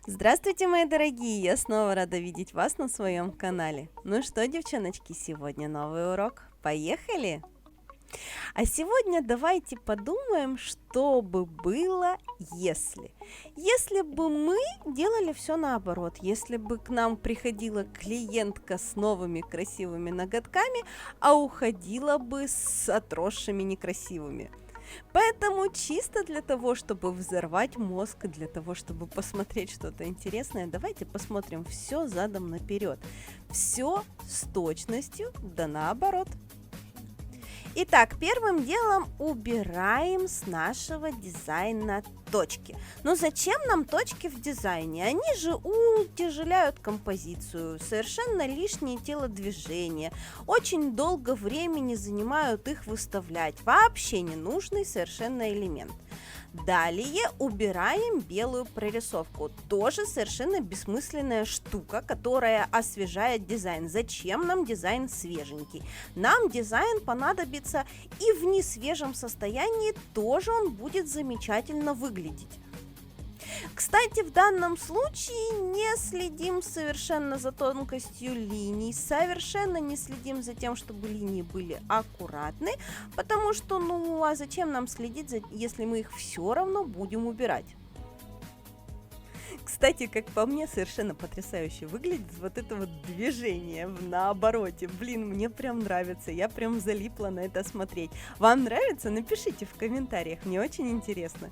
Здравствуйте, мои дорогие! Я снова рада видеть вас на своем канале. Ну что, девчоночки, сегодня новый урок. Поехали! А сегодня давайте подумаем, что бы было, если. Если бы мы делали все наоборот, если бы к нам приходила клиентка с новыми красивыми ноготками, а уходила бы с отросшими некрасивыми. Поэтому чисто для того, чтобы взорвать мозг, для того, чтобы посмотреть что-то интересное, давайте посмотрим все задом наперед. Все с точностью, да наоборот. Итак, первым делом убираем с нашего дизайна точки. Но зачем нам точки в дизайне? Они же утяжеляют композицию, совершенно лишние телодвижения, очень долго времени занимают их выставлять, вообще ненужный совершенно элемент. Далее убираем белую прорисовку. Тоже совершенно бессмысленная штука, которая освежает дизайн. Зачем нам дизайн свеженький? Нам дизайн понадобится и в несвежем состоянии тоже он будет замечательно выглядеть. Кстати, в данном случае не следим совершенно за тонкостью линий, совершенно не следим за тем, чтобы линии были аккуратны, потому что, а зачем нам следить, если мы их все равно будем убирать? Кстати, как по мне, совершенно потрясающе выглядит вот это вот движение в наобороте. Блин, мне прям нравится, я прям залипла на это смотреть. Вам нравится? Напишите в комментариях, мне очень интересно.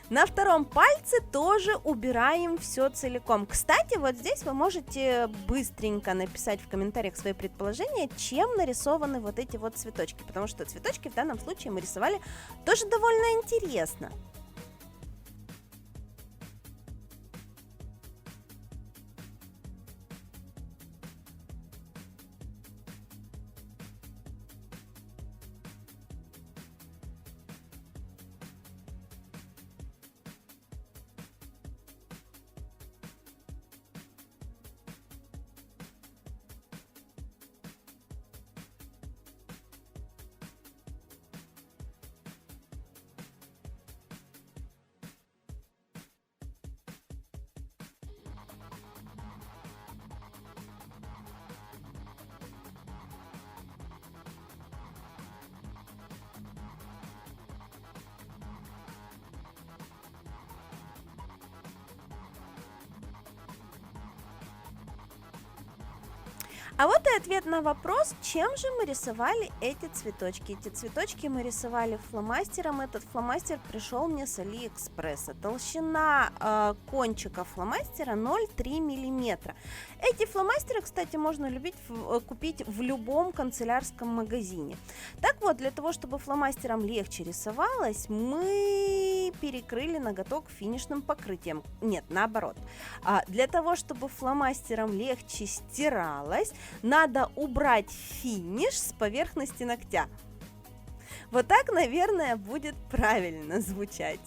На втором пальце тоже убираем все целиком. Кстати, вот здесь вы можете быстренько написать в комментариях свои предположения, чем нарисованы вот эти вот цветочки, потому что цветочки в данном случае мы рисовали тоже довольно интересно. А вот и ответ на вопрос, чем же мы рисовали эти цветочки. Эти цветочки мы рисовали фломастером. Этот фломастер пришел мне с Алиэкспресса. Толщина кончика фломастера 0,3 мм. Эти фломастеры, кстати, можно купить в любом канцелярском магазине. Так вот, для того, чтобы фломастером легче рисовалось, мы перекрыли ноготок финишным покрытием. Нет, наоборот. Для того, чтобы фломастером легче стиралось, надо убрать финиш с поверхности ногтя. Вот так, наверное, будет правильно звучать.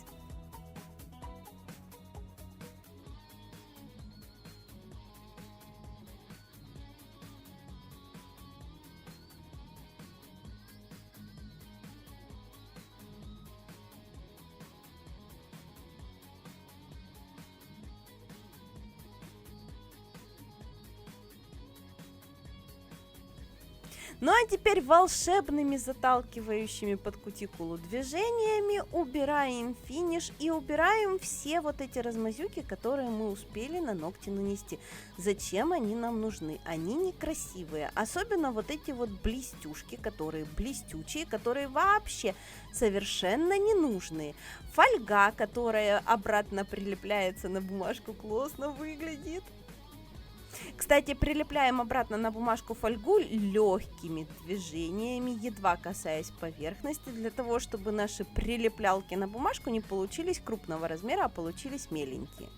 Ну а теперь волшебными заталкивающими под кутикулу движениями убираем финиш и убираем все вот эти размазюки, которые мы успели на ногти нанести. Зачем они нам нужны? Они некрасивые, особенно вот эти вот блестюшки, которые блестючие, которые вообще совершенно ненужные. Фольга, которая обратно прилепляется на бумажку, классно выглядит. Кстати, прилепляем обратно на бумажку фольгу легкими движениями, едва касаясь поверхности, для того, чтобы наши прилеплялки на бумажку не получились крупного размера, а получились меленькие.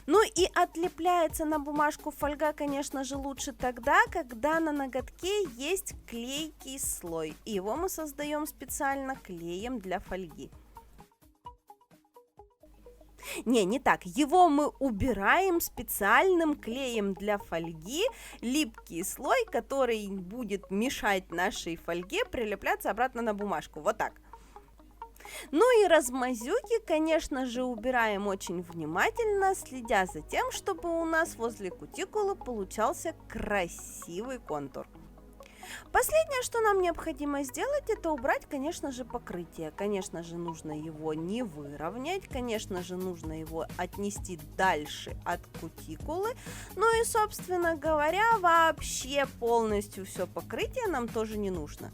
Ну и отлепляется на бумажку фольга, конечно же, лучше тогда, когда на ноготке есть клейкий слой. И его мы создаем специально клеем для фольги. Не так. Его мы убираем специальным клеем для фольги, липкий слой, который будет мешать нашей фольге прилепляться обратно на бумажку. Вот так. Ну и размазюки, конечно же, убираем очень внимательно, следя за тем, чтобы у нас возле кутикулы получался красивый контур. Последнее, что нам необходимо сделать, это убрать, конечно же, покрытие. Конечно же, нужно его не выровнять, конечно же, нужно его отнести дальше от кутикулы. Ну и, собственно говоря, вообще полностью все покрытие нам тоже не нужно.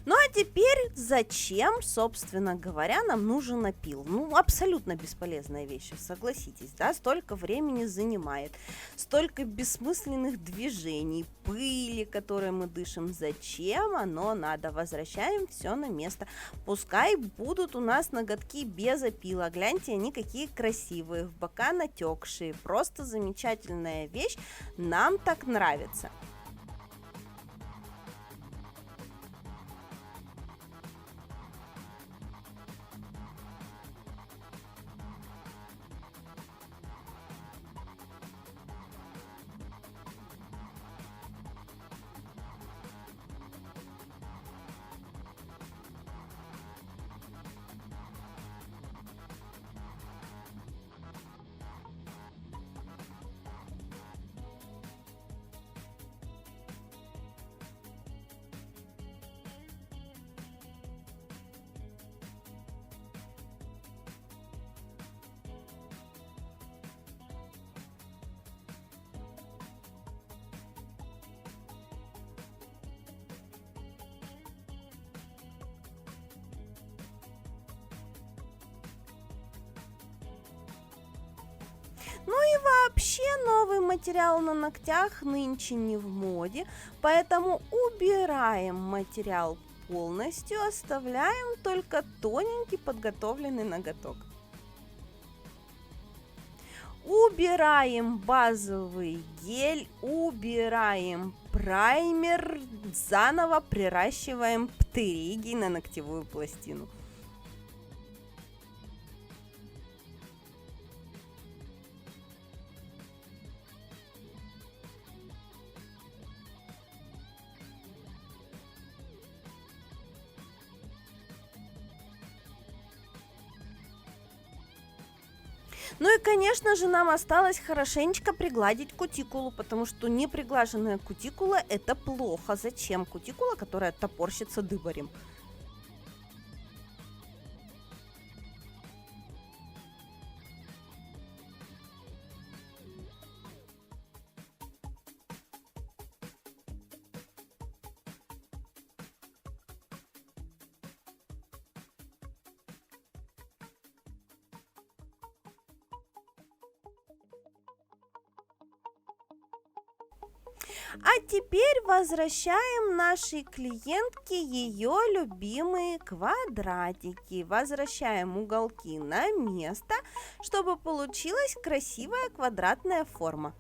Ну а теперь зачем, собственно говоря, нам нужен опил? Ну, абсолютно бесполезная вещь, согласитесь, да, столько времени занимает, столько бессмысленных движений, пыли, которой мы дышим. Зачем оно надо? Возвращаем все на место. Пускай будут у нас ноготки без опила. Гляньте, они какие красивые, в бока натекшие. Просто замечательная вещь, нам так нравится. Ну и вообще новый материал на ногтях нынче не в моде, поэтому убираем материал полностью, оставляем только тоненький подготовленный ноготок. Убираем базовый гель, убираем праймер, заново приращиваем птериги на ногтевую пластину. Ну и, конечно же, нам осталось хорошенечко пригладить кутикулу, потому что неприглаженная кутикула – это плохо. Зачем кутикула, которая топорщится дыбарем? А теперь возвращаем нашей клиентке ее любимые квадратики. Возвращаем уголки на место, чтобы получилась красивая квадратная форма.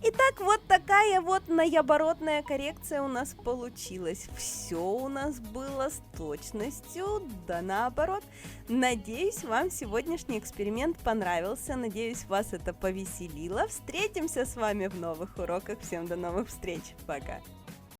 Итак, вот такая вот наоборотная коррекция у нас получилась. Все у нас было с точностью да наоборот. Надеюсь, вам сегодняшний эксперимент понравился. Надеюсь, вас это повеселило. Встретимся с вами в новых уроках. Всем до новых встреч. Пока.